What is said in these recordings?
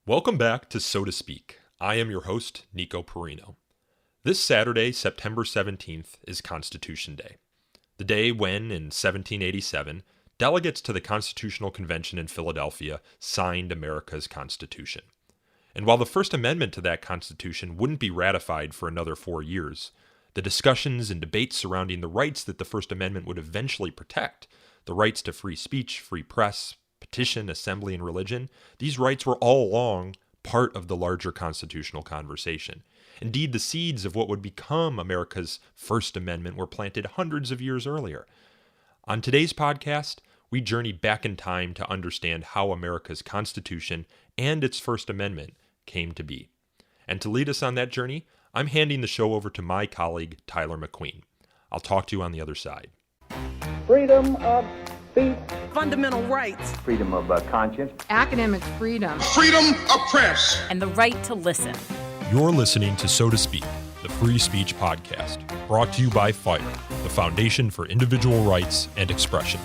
Welcome back to So to Speak. I am your host, Nico Perino. This Saturday, September 17th, is Constitution Day, the day when, in 1787, delegates to the Constitutional Convention in Philadelphia signed America's Constitution. And while the First Amendment to that Constitution wouldn't be ratified for another 4 years, the discussions and debates surrounding the rights that the First Amendment would eventually protect, the rights to free speech, free press, petition, assembly, and religion, these rights were all along part of the larger constitutional conversation. Indeed, the seeds of what would become America's First Amendment were planted hundreds of years earlier. On today's podcast, we journey back in time to understand how America's Constitution and its First Amendment came to be. And to lead us on that journey, I'm handing the show over to my colleague, Tyler McQueen. I'll talk to you on the other side. Freedom of speech. Fundamental rights. Freedom of conscience. Academic freedom. Freedom of press. And the right to listen. You're listening to So to Speak, the free speech podcast, brought to you by FIRE, the Foundation for Individual Rights and Expression.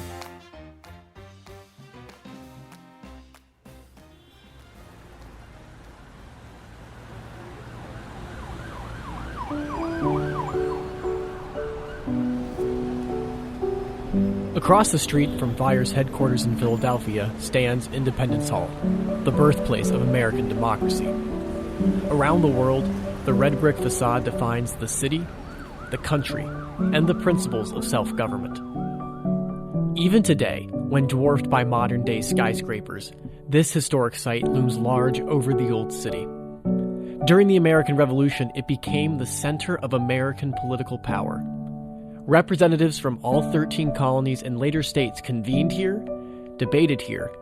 Across the street from FIRE's headquarters in Philadelphia stands Independence Hall, the birthplace of American democracy. Around the world, the red brick facade defines the city, the country, and the principles of self-government. Even today, when dwarfed by modern-day skyscrapers, this historic site looms large over the old city. During the American Revolution, it became the center of American political power. Representatives from all 13 colonies and later states convened here, debated here,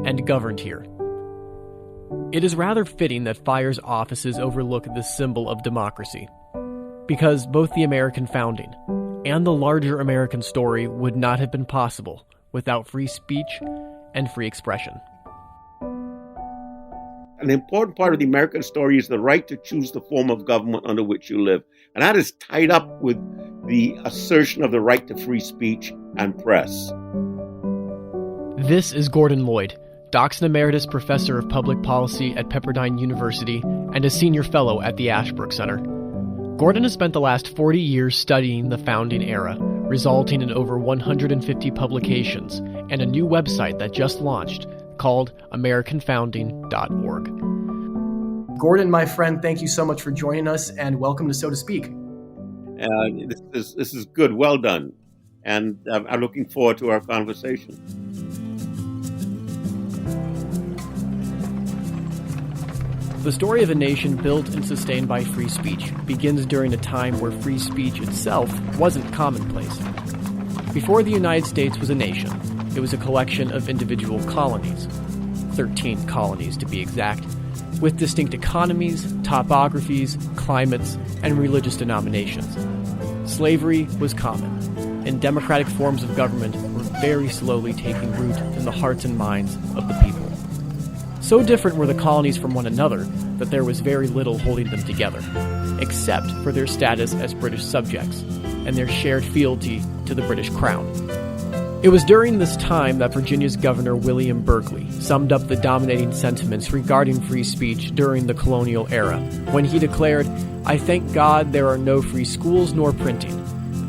and governed here. It is rather fitting that FIRE's offices overlook this symbol of democracy, because both the American founding and the larger American story would not have been possible without free speech and free expression. An important part of the American story is the right to choose the form of government under which you live. And that is tied up with the assertion of the right to free speech and press. This is Gordon Lloyd, Doxon Emeritus Professor of Public Policy at Pepperdine University and a Senior Fellow at the Ashbrook Center. Gordon has spent the last 40 years studying the founding era, resulting in over 150 publications and a new website that just launched called AmericanFounding.org. Gordon, my friend, thank you so much for joining us and welcome to So to Speak. This is good. Well done. And I'm looking forward to our conversation. The story of a nation built and sustained by free speech begins during a time where free speech itself wasn't commonplace. Before the United States was a nation, it was a collection of individual colonies, 13 colonies to be exact, with distinct economies, topographies, climates, and religious denominations. Slavery was common, and democratic forms of government were very slowly taking root in the hearts and minds of the people. So different were the colonies from one another that there was very little holding them together, except for their status as British subjects and their shared fealty to the British Crown. It was during this time that Virginia's Governor William Berkeley summed up the dominating sentiments regarding free speech during the colonial era, when he declared, "I thank God there are no free schools nor printing,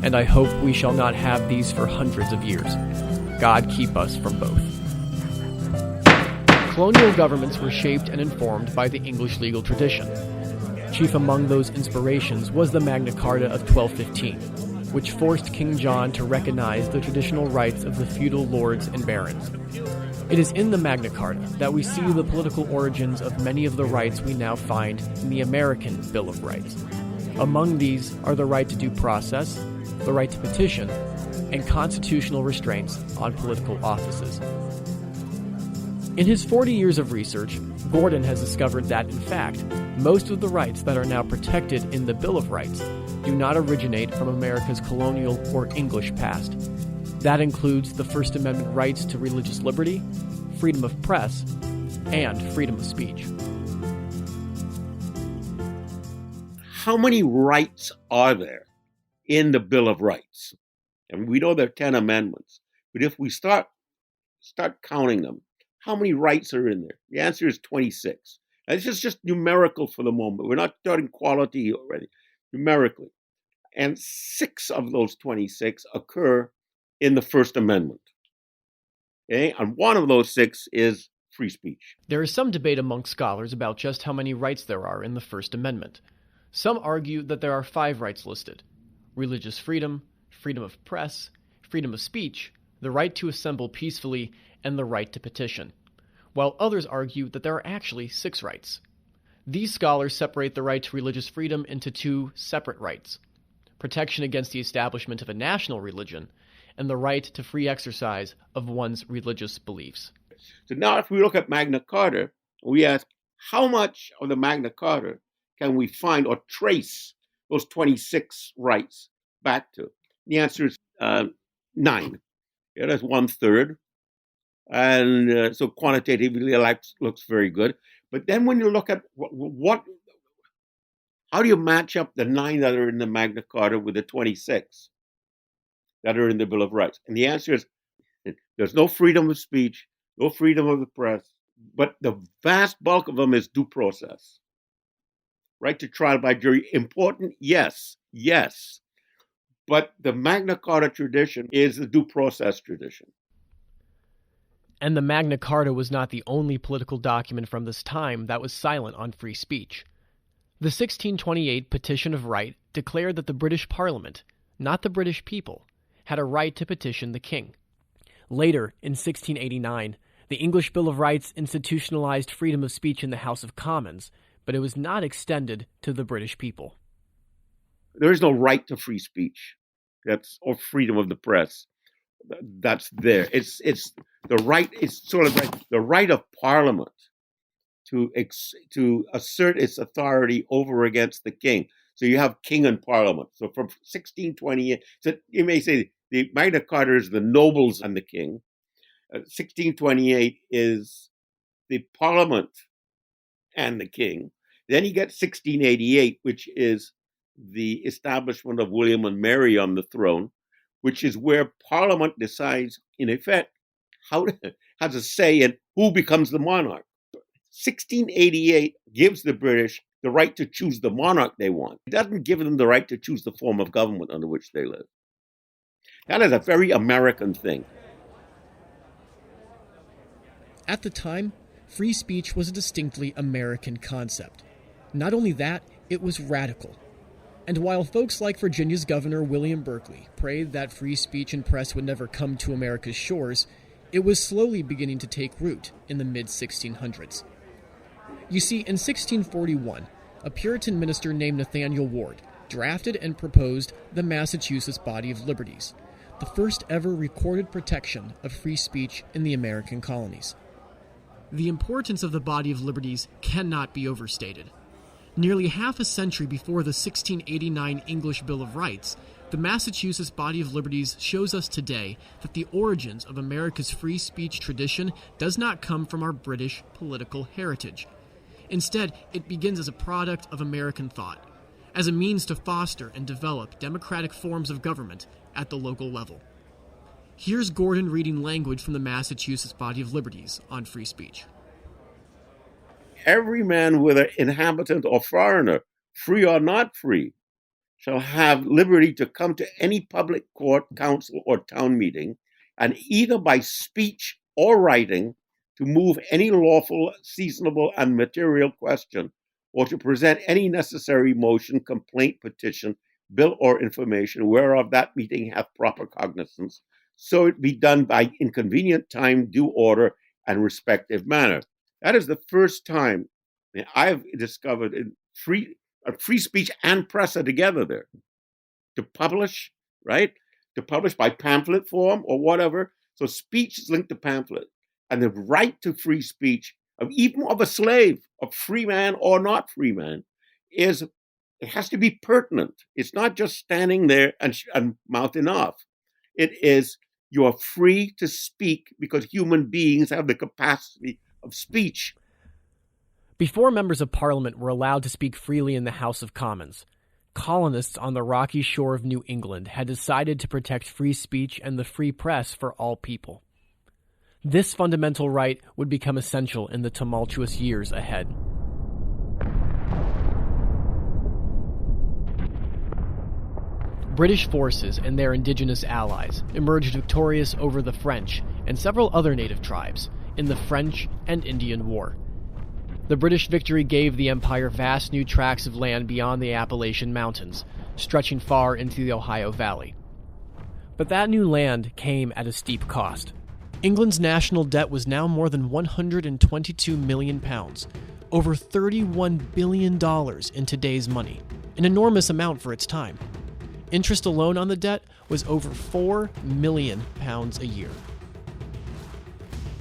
and I hope we shall not have these for hundreds of years. God keep us from both." Colonial governments were shaped and informed by the English legal tradition. Chief among those inspirations was the Magna Carta of 1215, which forced King John to recognize the traditional rights of the feudal lords and barons. It is in the Magna Carta that we see the political origins of many of the rights we now find in the American Bill of Rights. Among these are the right to due process, the right to petition, and constitutional restraints on political offices. In his 40 years of research, Gordon has discovered that, in fact, most of the rights that are now protected in the Bill of Rights do not originate from America's colonial or English past. That includes the First Amendment rights to religious liberty, freedom of press, and freedom of speech. How many rights are there in the Bill of Rights? And we know there are 10 amendments, but if we start counting them, how many rights are in there? The answer is 26. And this is just numerical for the moment. We're not talking quality already, numerically. And 6 of those 26 occur in the First Amendment. Okay? And one of those 6 is free speech. There is some debate among scholars about just how many rights there are in the First Amendment. Some argue that there are 5 rights listed: religious freedom, freedom of press, freedom of speech, the right to assemble peacefully, and the right to petition, while others argue that there are actually 6 rights. These scholars separate the right to religious freedom into 2 separate rights: protection against the establishment of a national religion, and the right to free exercise of one's religious beliefs. So now if we look at Magna Carta, we ask, how much of the Magna Carta can we find or trace those 26 rights back to? The answer is 9. Yeah, that's 1/3. And so quantitatively, it looks very good. But then when you look at how do you match up the 9 that are in the Magna Carta with the 26 that are in the Bill of Rights? And the answer is there's no freedom of speech, no freedom of the press, but the vast bulk of them is due process. Right to trial by jury, important, yes. But the Magna Carta tradition is the due process tradition. And the Magna Carta was not the only political document from this time that was silent on free speech. The 1628 Petition of Right declared that the British Parliament, not the British people, had a right to petition the king. Later, in 1689, the English Bill of Rights institutionalized freedom of speech in the House of Commons, but it was not extended to the British people. There is no right to free speech, or freedom of the press. That's there. It's the right. It's sort of like the right of Parliament to assert its authority over against the king. So you have king and Parliament. So from 1628, so you may say the Magna Carta is the nobles and the king. 1628 is the Parliament and the king. Then you get 1688, which is the establishment of William and Mary on the throne, which is where Parliament decides, in effect, has a say in who becomes the monarch. 1688 gives the British the right to choose the monarch they want. It doesn't give them the right to choose the form of government under which they live. That is a very American thing. At the time, free speech was a distinctly American concept. Not only that, it was radical. And while folks like Virginia's Governor William Berkeley prayed that free speech and press would never come to America's shores, it was slowly beginning to take root in the mid-1600s. You see, in 1641, a Puritan minister named Nathaniel Ward drafted and proposed the Massachusetts Body of Liberties, the first ever recorded protection of free speech in the American colonies. The importance of the Body of Liberties cannot be overstated. Nearly half a century before the 1689 English Bill of Rights, the Massachusetts Body of Liberties shows us today that the origins of America's free speech tradition does not come from our British political heritage. Instead, it begins as a product of American thought, as a means to foster and develop democratic forms of government at the local level. Here's Gordon reading language from the Massachusetts Body of Liberties on free speech. Every man, whether inhabitant or foreigner, free or not free, shall have liberty to come to any public court, council, or town meeting, and either by speech or writing to move any lawful, seasonable, and material question, or to present any necessary motion, complaint, petition, bill, or information whereof that meeting hath proper cognizance, so it be done by inconvenient time, due order, and respective manner. That is the first time I've discovered free speech and press are together there. To publish, right? To publish by pamphlet form or whatever. So speech is linked to pamphlet. And the right to free speech, even of a slave, of free man or not free man, it has to be pertinent. It's not just standing there and mouthing off. It is, you are free to speak because human beings have the capacity of speech. Before members of Parliament were allowed to speak freely in the House of Commons, colonists on the rocky shore of New England had decided to protect free speech and the free press for all people. This fundamental right would become essential in the tumultuous years ahead. British forces and their indigenous allies emerged victorious over the French and several other native tribes in the French and Indian War. The British victory gave the empire vast new tracts of land beyond the Appalachian Mountains, stretching far into the Ohio Valley. But that new land came at a steep cost. England's national debt was now more than £122 million, over $31 billion in today's money, an enormous amount for its time. Interest alone on the debt was over £4 million a year.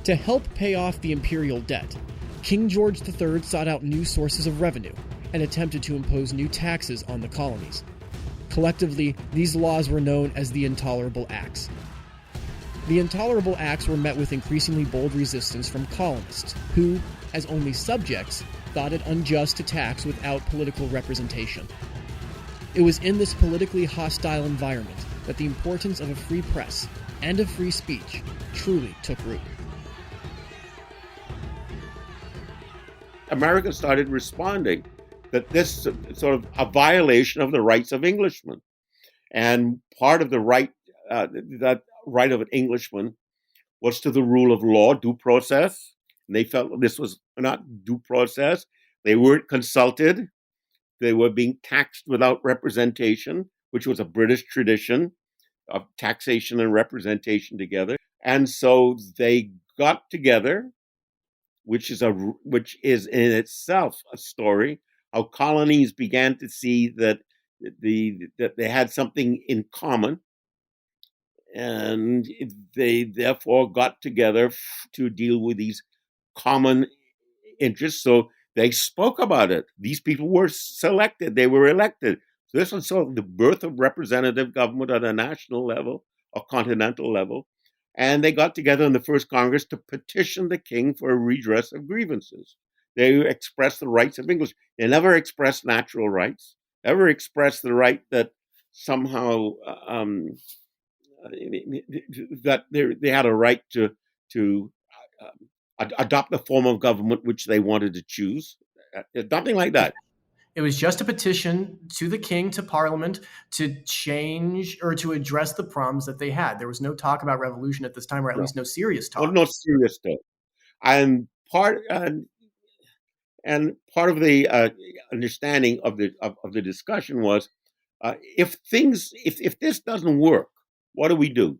To help pay off the imperial debt, King George III sought out new sources of revenue and attempted to impose new taxes on the colonies. Collectively, these laws were known as the Intolerable Acts. The Intolerable Acts were met with increasingly bold resistance from colonists, who, as only subjects, thought it unjust to tax without political representation. It was in this politically hostile environment that the importance of a free press and of free speech truly took root. America started responding that this sort of a violation of the rights of Englishmen. And part of the right, that right of an Englishman was to the rule of law, due process. And they felt this was not due process. They weren't consulted. They were being taxed without representation, which was a British tradition of taxation and representation together. And so they got together, which is in itself a story, how colonies began to see that they had something in common, and they therefore got together to deal with these common interests. So they spoke about it. These people were selected. They were elected. So this was sort of the birth of representative government at a national level or continental level. And they got together in the first Congress to petition the king for a redress of grievances. They expressed the rights of English. They never expressed natural rights, never expressed the right that somehow that they had a right to adopt the form of government which they wanted to choose. Nothing like that. It was just a petition to the king, to Parliament, to change or to address the problems that they had. There was no talk about revolution at this time, or at least no serious talk. Well, no serious talk. And part of the understanding of the discussion was, if this doesn't work, what do we do?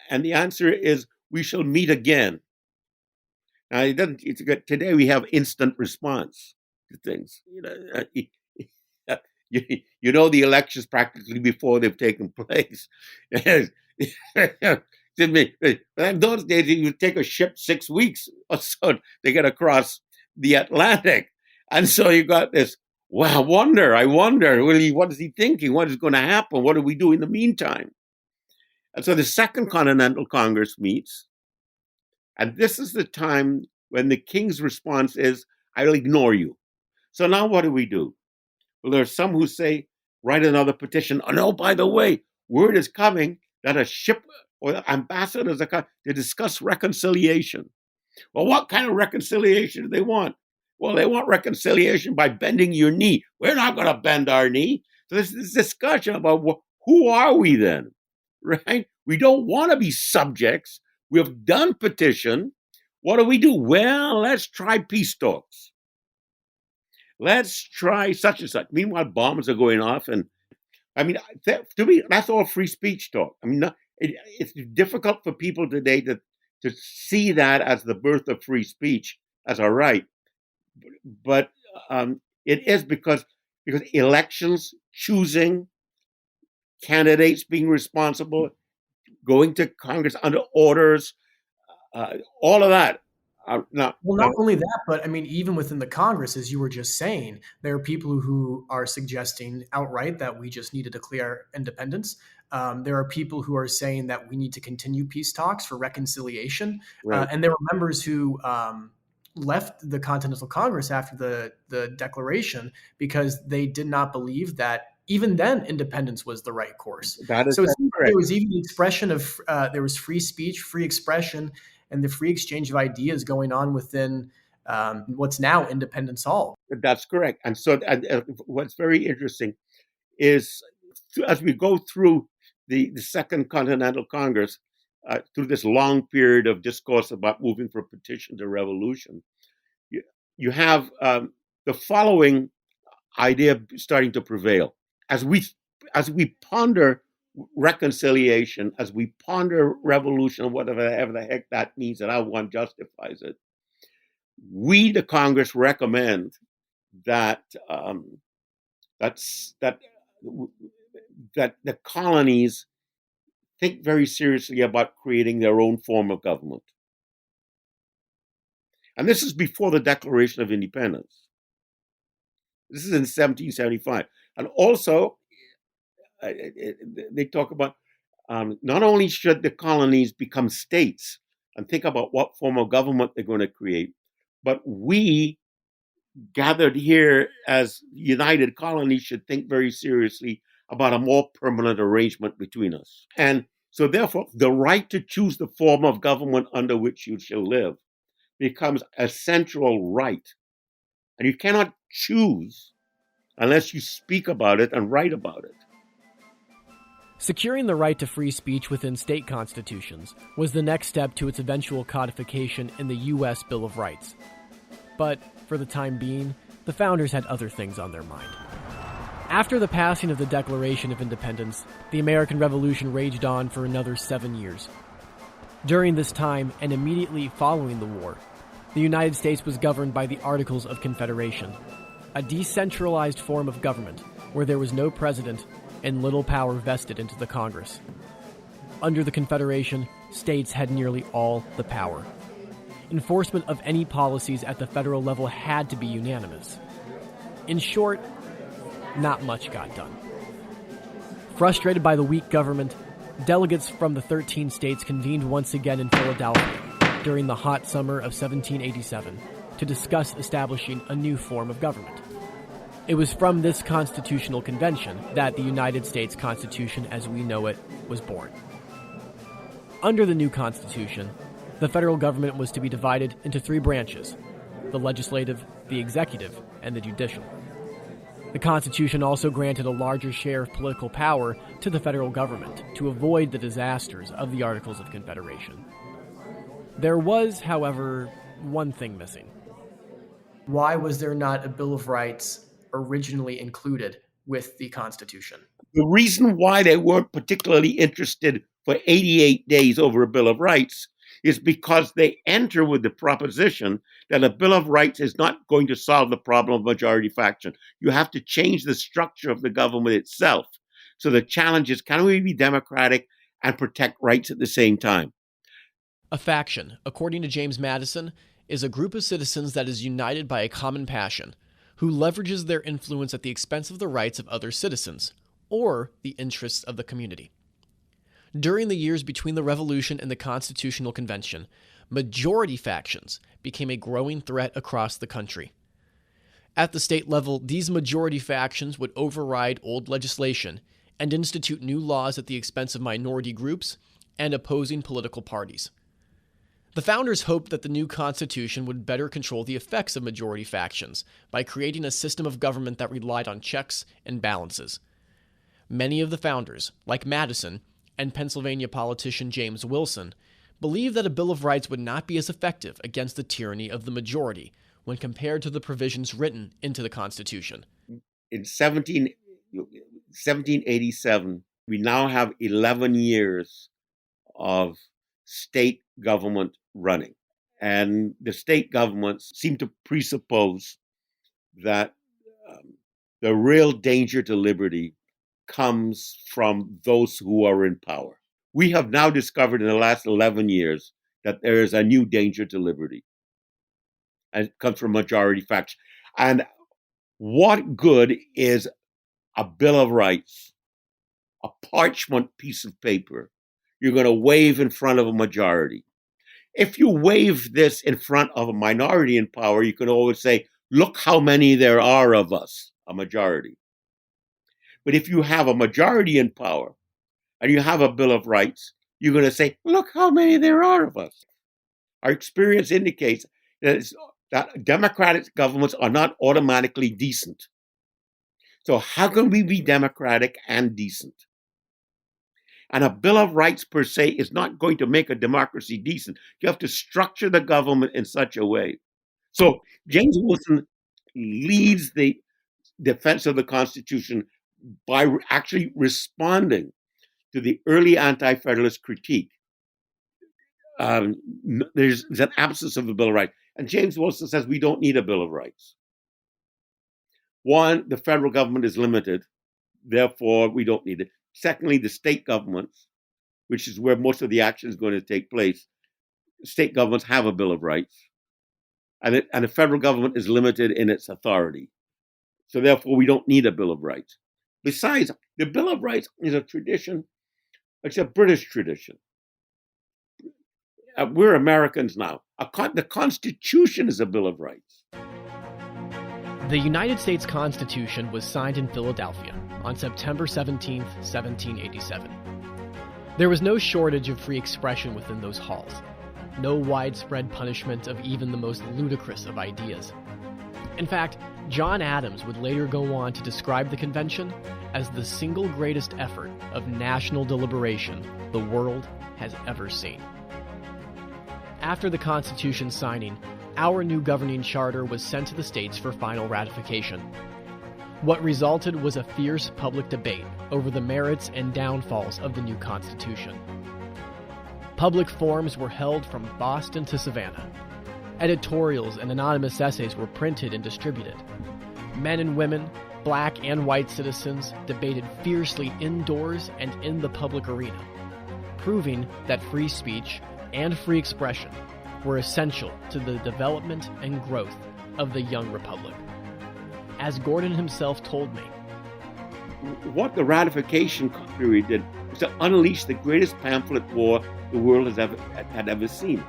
And the answer is, we shall meet again. Now, today we have instant response to things. You know the elections practically before they've taken place. In those days, it would take a ship 6 weeks or so to get across the Atlantic. And so you got this, wow, I wonder, what is he thinking? What is going to happen? What do we do in the meantime? And so the Second Continental Congress meets, and this is the time when the king's response is, I'll ignore you. So now what do? Well, there are some who say, write another petition. Oh, no, by the way, word is coming that a ship or ambassadors are coming to discuss reconciliation. Well, what kind of reconciliation do they want? Well, they want reconciliation by bending your knee. We're not going to bend our knee. So there's this discussion about who are we then, right? We don't want to be subjects. We have done petition. What do? Well, let's try peace talks. Let's try such and such. Meanwhile, bombs are going off. And I mean, to me, that's all free speech talk. I mean, it's difficult for people today to see that as the birth of free speech as a right. But it is because elections, choosing candidates, being responsible, going to Congress under orders, all of that. Not only that, but I mean, even within the Congress, as you were just saying, there are people who are suggesting outright that we just need to declare independence. There are people who are saying that we need to continue peace talks for reconciliation. Right. And there were members who left the Continental Congress after the declaration because they did not believe that even then independence was the right course. That is so correct. There was even the expression of there was free speech, free expression, and the free exchange of ideas going on within what's now Independence Hall. That's correct. And so what's very interesting is as we go through the Second Continental Congress, through this long period of discourse about moving from petition to revolution, you have the following idea starting to prevail. As we ponder reconciliation, as we ponder revolution, whatever the heck that means and how one justifies it, we, the Congress, recommend that that the colonies think very seriously about creating their own form of government. And this is before the Declaration of Independence. This is in 1775. And also, they talk about not only should the colonies become states and think about what form of government they're going to create, but we gathered here as united colonies should think very seriously about a more permanent arrangement between us. And so therefore, the right to choose the form of government under which you shall live becomes a central right. And you cannot choose unless you speak about it and write about it. Securing the right to free speech within state constitutions was the next step to its eventual codification in the U.S. Bill of Rights. But, for the time being, the founders had other things on their mind. After the passing of the Declaration of Independence, the American Revolution raged on for another 7 years. During this time, and immediately following the war, the United States was governed by the Articles of Confederation, a decentralized form of government where there was no president and little power vested into the Congress. Under the Confederation, states had nearly all the power. Enforcement of any policies at the federal level had to be unanimous. In short, not much got done. Frustrated by the weak government, delegates from the 13 states convened once again in Philadelphia during the hot summer of 1787 to discuss establishing a new form of government. It was from this constitutional convention that the United States Constitution as we know it was born. Under the new Constitution, the federal government was to be divided into 3 branches: the legislative, the executive, and the judicial. The Constitution also granted a larger share of political power to the federal government to avoid the disasters of the Articles of Confederation. There was, however, one thing missing. Why was there not a Bill of Rights originally included with the Constitution? The reason why they weren't particularly interested for 88 days over a Bill of Rights is because they enter with the proposition that a Bill of Rights is not going to solve the problem of majority faction. You have to change the structure of the government itself. So the challenge is, can we be democratic and protect rights at the same time? A faction, according to James Madison, is a group of citizens that is united by a common passion, who leverages their influence at the expense of the rights of other citizens, or the interests of the community. During the years between the Revolution and the Constitutional Convention, majority factions became a growing threat across the country. At the state level, these majority factions would override old legislation and institute new laws at the expense of minority groups and opposing political parties. The founders hoped that the new Constitution would better control the effects of majority factions by creating a system of government that relied on checks and balances. Many of the founders, like Madison and Pennsylvania politician James Wilson, believed that a Bill of Rights would not be as effective against the tyranny of the majority when compared to the provisions written into the Constitution. In 1787, we now have 11 years of state government running. And the state governments seem to presuppose that the real danger to liberty comes from those who are in power. We have now discovered in the last 11 years that there is a new danger to liberty. And it comes from majority faction. And what good is a Bill of Rights, a parchment piece of paper, you're going to wave in front of a majority? If you wave this in front of a minority in power, you can always say, look how many there are of us, a majority. But if you have a majority in power and you have a Bill of Rights, you're going to say, look how many there are of us. Our experience indicates that democratic governments are not automatically decent. So how can we be democratic and decent? And a Bill of Rights per se is not going to make a democracy decent. You have to structure the government in such a way. So James Wilson leads the defense of the Constitution by actually responding to the early anti-federalist critique. There's an absence of a Bill of Rights. And James Wilson says we don't need a Bill of Rights. One, the federal government is limited, therefore we don't need it. Secondly, the state governments, which is where most of the action is going to take place, state governments have a Bill of Rights, and the federal government is limited in its authority. So therefore, we don't need a Bill of Rights. Besides, the Bill of Rights is a tradition. It's a British tradition. We're Americans now. The Constitution is a Bill of Rights. The United States Constitution was signed in Philadelphia on September 17, 1787. There was no shortage of free expression within those halls, no widespread punishment of even the most ludicrous of ideas. In fact, John Adams would later go on to describe the convention as the single greatest effort of national deliberation the world has ever seen. After the Constitution signing, our new governing charter was sent to the states for final ratification. What resulted was a fierce public debate over the merits and downfalls of the new Constitution. Public forums were held from Boston to Savannah. Editorials and anonymous essays were printed and distributed. Men and women, black and white citizens, debated fiercely indoors and in the public arena, proving that free speech and free expression were essential to the development and growth of the young republic. As Gordon himself told me, what the ratification period did was to unleash the greatest pamphlet war the world had ever seen.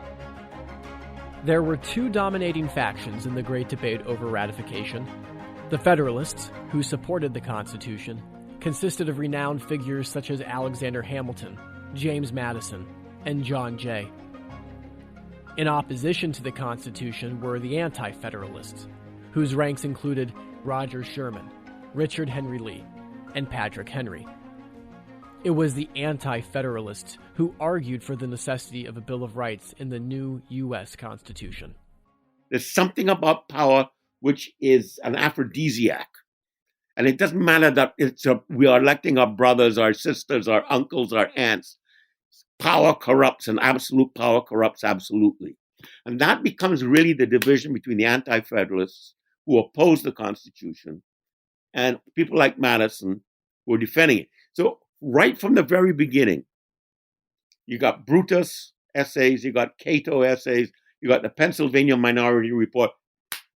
There were two dominating factions in the great debate over ratification. The Federalists, who supported the Constitution, consisted of renowned figures such as Alexander Hamilton, James Madison, and John Jay. In opposition to the Constitution were the anti-federalists, whose ranks included Roger Sherman, Richard Henry Lee, and Patrick Henry. It was the anti-federalists who argued for the necessity of a Bill of Rights in the new U.S. Constitution. There's something about power which is an aphrodisiac. And it doesn't matter that we are electing our brothers, our sisters, our uncles, our aunts. Power corrupts, and absolute power corrupts absolutely. And that becomes really the division between the anti-federalists who oppose the Constitution and people like Madison who are defending it. So right from the very beginning, you got Brutus essays, you got Cato essays, you got the Pennsylvania Minority Report.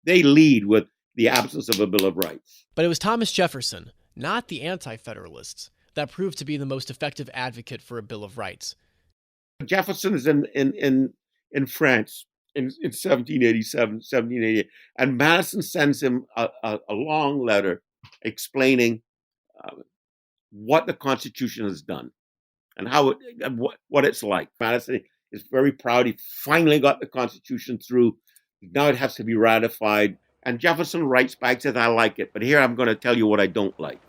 They lead with the absence of a Bill of Rights. But it was Thomas Jefferson, not the anti-federalists, that proved to be the most effective advocate for a Bill of Rights. Jefferson is in France in 1787, 1788, and Madison sends him a long letter explaining what the Constitution has done and how what it's like. Madison is very proud. He finally got the Constitution through. Now it has to be ratified. And Jefferson writes back, says, I like it, but here I'm going to tell you what I don't like.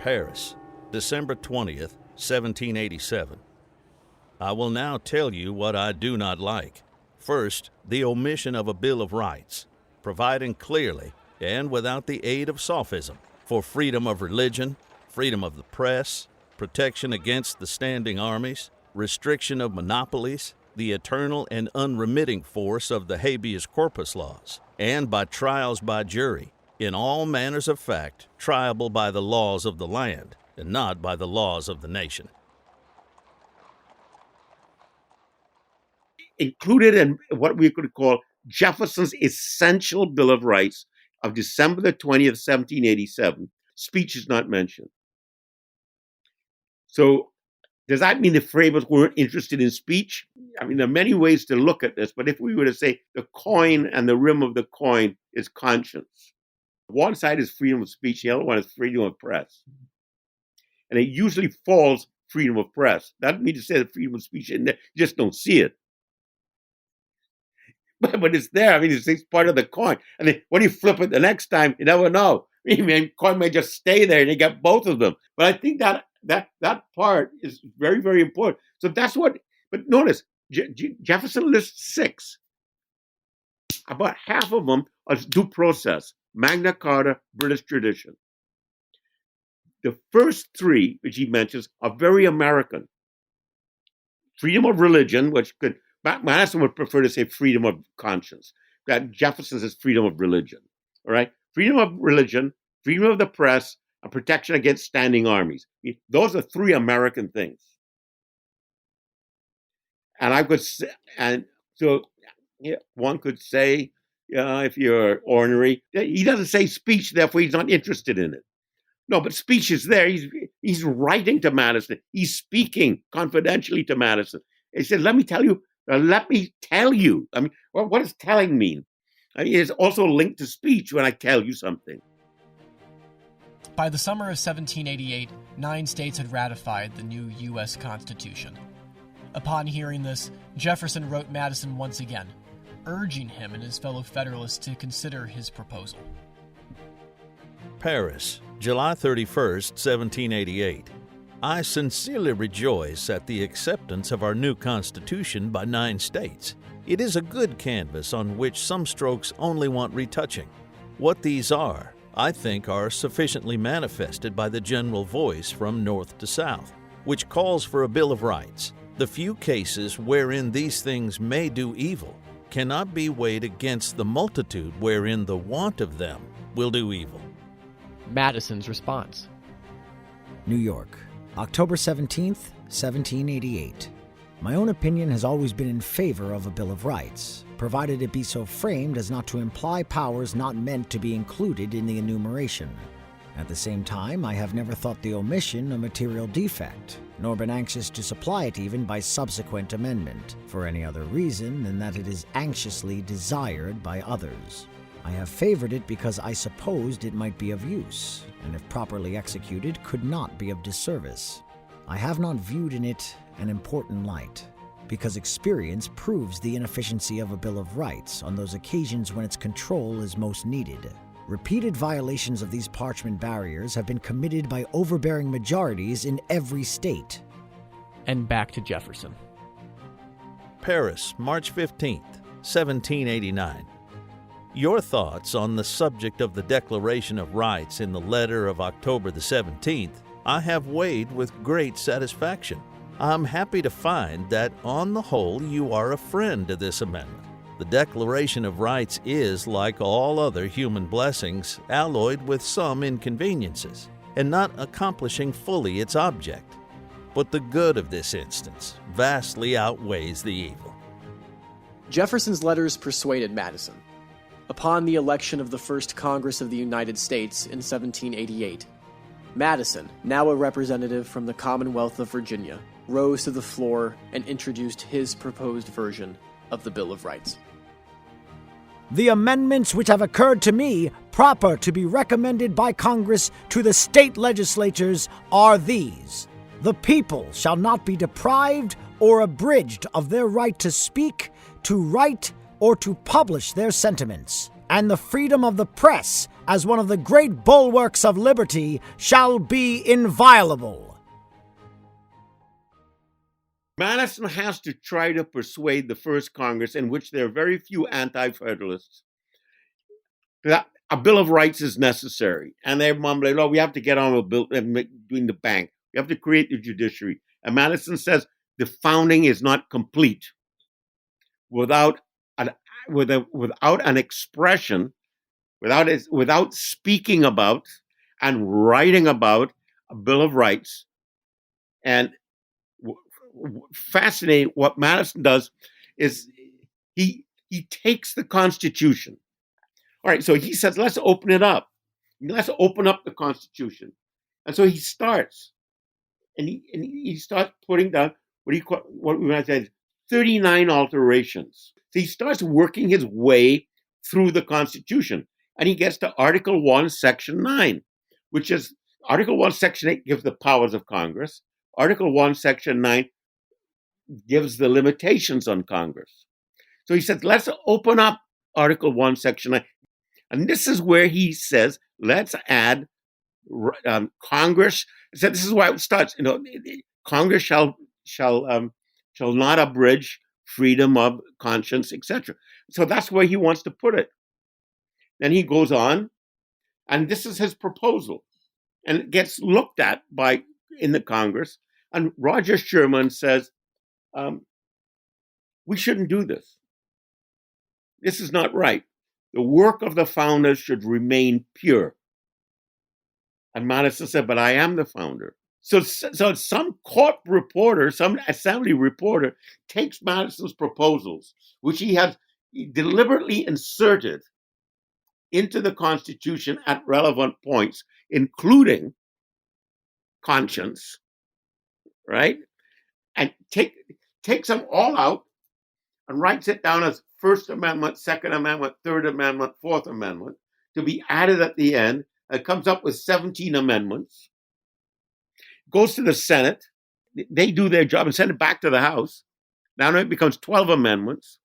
Paris, December 20th, 1787. I will now tell you what I do not like. First, the omission of a Bill of Rights, providing clearly and without the aid of sophism for freedom of religion, freedom of the press, protection against the standing armies, restriction of monopolies, the eternal and unremitting force of the habeas corpus laws, and by trials by jury, in all manners of fact, triable by the laws of the land, and not by the laws of the nation. Included in what we could call Jefferson's essential Bill of Rights of December the 20th, 1787, speech is not mentioned. So does that mean the framers weren't interested in speech? I mean, there are many ways to look at this, but if we were to say the coin and the rim of the coin is conscience, one side is freedom of speech, the other one is freedom of press. And it usually falls freedom of press. That doesn't mean to say that freedom of speech, and you just don't see it. but it's there. I mean, it's part of the coin. And then when you flip it the next time, you never know. I mean, coin may just stay there and you get both of them. But I think that part is very, very important. So that's what, but notice, Jefferson lists 6. About half of them are due process, Magna Carta, British tradition. The first 3, which he mentions, are very American. Freedom of religion, which Madison would prefer to say freedom of conscience. That Jefferson says freedom of religion. All right? Freedom of religion, freedom of the press, and protection against standing armies. Those are 3 American things. And I could say, and so one could say, if you're ornery, he doesn't say speech, therefore he's not interested in it. No, but speech is there. He's writing to Madison. He's speaking confidentially to Madison. He said, let me tell you. I mean, what does telling mean? I mean, it's also linked to speech when I tell you something. By the summer of 1788, 9 states had ratified the new U.S. Constitution. Upon hearing this, Jefferson wrote Madison once again, urging him and his fellow Federalists to consider his proposal. Paris, July 31st, 1788. I sincerely rejoice at the acceptance of our new Constitution by 9 states. It is a good canvas on which some strokes only want retouching. What these are, I think, are sufficiently manifested by the general voice from north to south, which calls for a Bill of Rights. The few cases wherein these things may do evil cannot be weighed against the multitude wherein the want of them will do evil. Madison's response. New York, October 17th, 1788. My own opinion has always been in favor of a Bill of Rights, provided it be so framed as not to imply powers not meant to be included in the enumeration. At the same time, I have never thought the omission a material defect, nor been anxious to supply it even by subsequent amendment, for any other reason than that it is anxiously desired by others. I have favored it because I supposed it might be of use, and if properly executed, could not be of disservice. I have not viewed in it an important light, because experience proves the inefficiency of a Bill of Rights on those occasions when its control is most needed. Repeated violations of these parchment barriers have been committed by overbearing majorities in every state. And back to Jefferson. Paris, March 15th, 1789. Your thoughts on the subject of the Declaration of Rights in the letter of October the 17th I have weighed with great satisfaction. I'm happy to find that, on the whole, you are a friend to this amendment. The Declaration of Rights is, like all other human blessings, alloyed with some inconveniences, and not accomplishing fully its object. But the good of this instance vastly outweighs the evil. Jefferson's letters persuaded Madison. Upon the election of the first Congress of the United States in 1788, Madison, now a representative from the Commonwealth of Virginia, rose to the floor and introduced his proposed version of the Bill of Rights. The amendments which have occurred to me proper to be recommended by Congress to the state legislatures are these. The people shall not be deprived or abridged of their right to speak, to write, or to publish their sentiments, and the freedom of the press, as one of the great bulwarks of liberty, shall be inviolable. Madison has to try to persuade the first Congress, in which there are very few anti-federalists, that a Bill of Rights is necessary. And they're mumbling, "Oh, we have to get on with doing the bank. We have to create the judiciary." And Madison says the founding is not complete without an expression, without speaking about and writing about a Bill of Rights. And fascinating, what Madison does is he takes the Constitution. All right, so he says, let's open it up. Let's open up the Constitution. And so he starts, and he starts putting down what we might say 39 alterations. So he starts working his way through the Constitution, and he gets to Article 1, Section 9, which is Article 1, Section 8 gives the powers of Congress. Article 1, Section 9 gives the limitations on Congress. So he said, let's open up Article 1, Section 9. And this is where he says, let's add Congress. He said, this is why it starts. Congress shall not abridge freedom of conscience, etc. So that's where he wants to put it. Then he goes on, and this is his proposal. And it gets looked at in the Congress. And Roger Sherman says, we shouldn't do this. This is not right. The work of the founders should remain pure. And Madison said, but I am the founder. So some court reporter, some assembly reporter takes Madison's proposals, which he has deliberately inserted into the Constitution at relevant points, including conscience, right? And takes them all out and writes it down as First Amendment, Second Amendment, Third Amendment, Fourth Amendment, to be added at the end. It comes up with 17 amendments. Goes to the Senate. They do their job and send it back to the House. Now it becomes 12 amendments.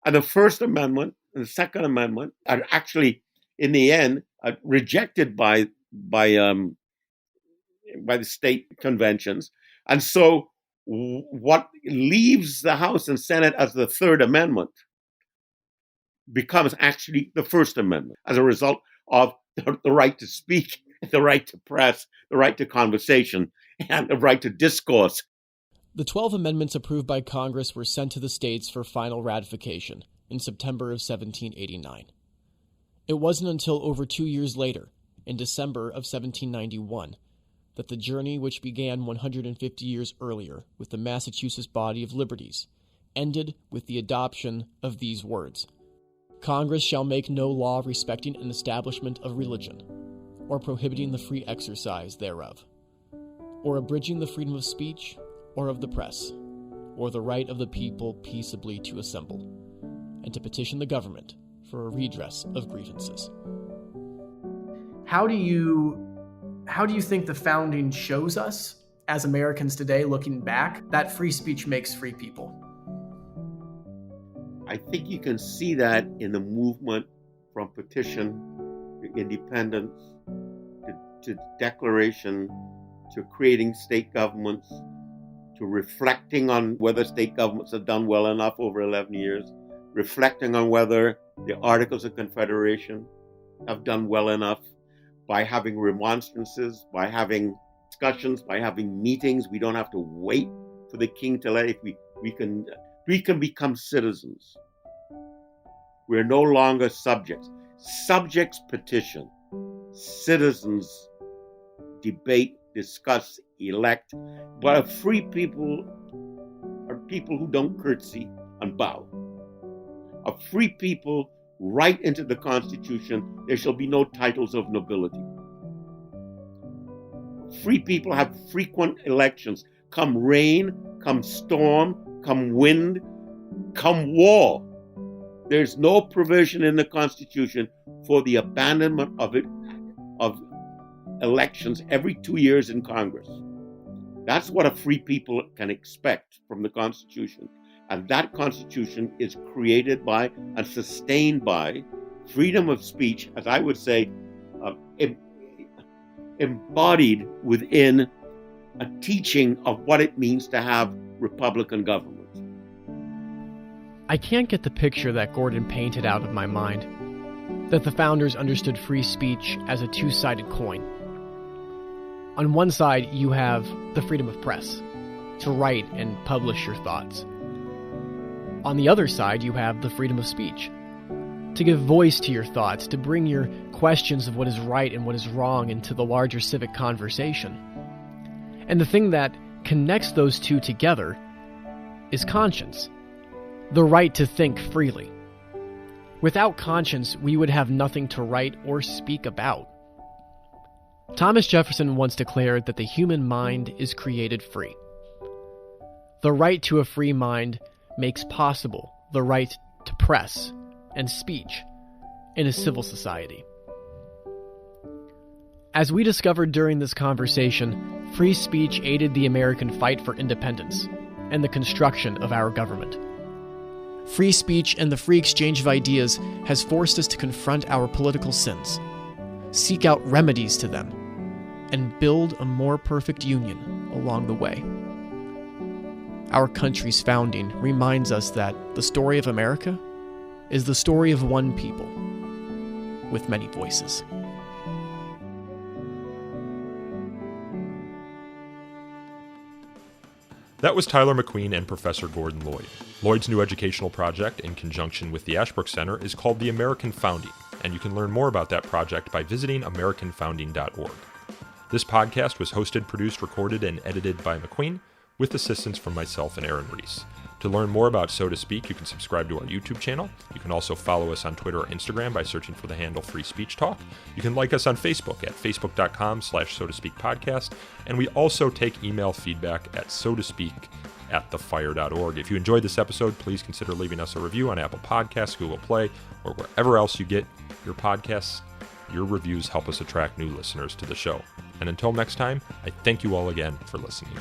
And the First Amendment and the Second Amendment are actually, in the end, rejected by the state conventions. And so what leaves the House and Senate as the Third Amendment becomes actually the First Amendment as a result of the right to speak, the right to press, the right to conversation, and the right to discourse. The 12 amendments approved by Congress were sent to the states for final ratification in September of 1789. It wasn't until over 2 years later, in December of 1791, that the journey which began 150 years earlier with the Massachusetts Body of Liberties ended with the adoption of these words: Congress shall make no law respecting an establishment of religion, or prohibiting the free exercise thereof, or abridging the freedom of speech or of the press, or the right of the people peaceably to assemble, and to petition the government for a redress of grievances. How do you think the founding shows us, as Americans today, looking back, that free speech makes free people? I think you can see that in the movement from petition to independence, to declaration, to creating state governments, to reflecting on whether state governments have done well enough over 11 years, reflecting on whether the Articles of Confederation have done well enough by having remonstrances, by having discussions, by having meetings. We don't have to wait for the king to let it. We can become citizens. We're no longer subjects. Subjects petition. Citizens debate, discuss, elect. But a free people are people who don't curtsy and bow. A free people write into the Constitution, there shall be no titles of nobility. Free people have frequent elections. Come rain, come storm, come wind, come war. There's no provision in the Constitution for the abandonment of elections every 2 years in Congress. That's what a free people can expect from the Constitution. And that Constitution is created by and sustained by freedom of speech, as I would say, embodied within a teaching of what it means to have Republican government. I can't get the picture that Gordon painted out of my mind, that the founders understood free speech as a two-sided coin. On one side, you have the freedom of press, to write and publish your thoughts. On the other side, you have the freedom of speech, to give voice to your thoughts, to bring your questions of what is right and what is wrong into the larger civic conversation. And the thing that connects those two together is conscience, the right to think freely. Without conscience, we would have nothing to write or speak about. Thomas Jefferson once declared that the human mind is created free. The right to a free mind makes possible the right to press and speech in a civil society. As we discovered during this conversation, free speech aided the American fight for independence and the construction of our government. Free speech and the free exchange of ideas has forced us to confront our political sins, seek out remedies to them, and build a more perfect union along the way. Our country's founding reminds us that the story of America is the story of one people with many voices. That was Tyler McQueen and Professor Gordon Lloyd. Lloyd's new educational project, in conjunction with the Ashbrook Center, is called The American Founding, and you can learn more about that project by visiting americanfounding.org. This podcast was hosted, produced, recorded, and edited by McQueen, with assistance from myself and Aaron Reese. To learn more about So to Speak, you can subscribe to our YouTube channel. You can also follow us on Twitter or Instagram by searching for the handle Free Speech Talk. You can like us on Facebook at facebook.com/SoToSpeakPodcast. And we also take email feedback at sotospeak@thefire.org. If you enjoyed this episode, please consider leaving us a review on Apple Podcasts, Google Play, or wherever else you get your podcasts. Your reviews help us attract new listeners to the show. And until next time, I thank you all again for listening.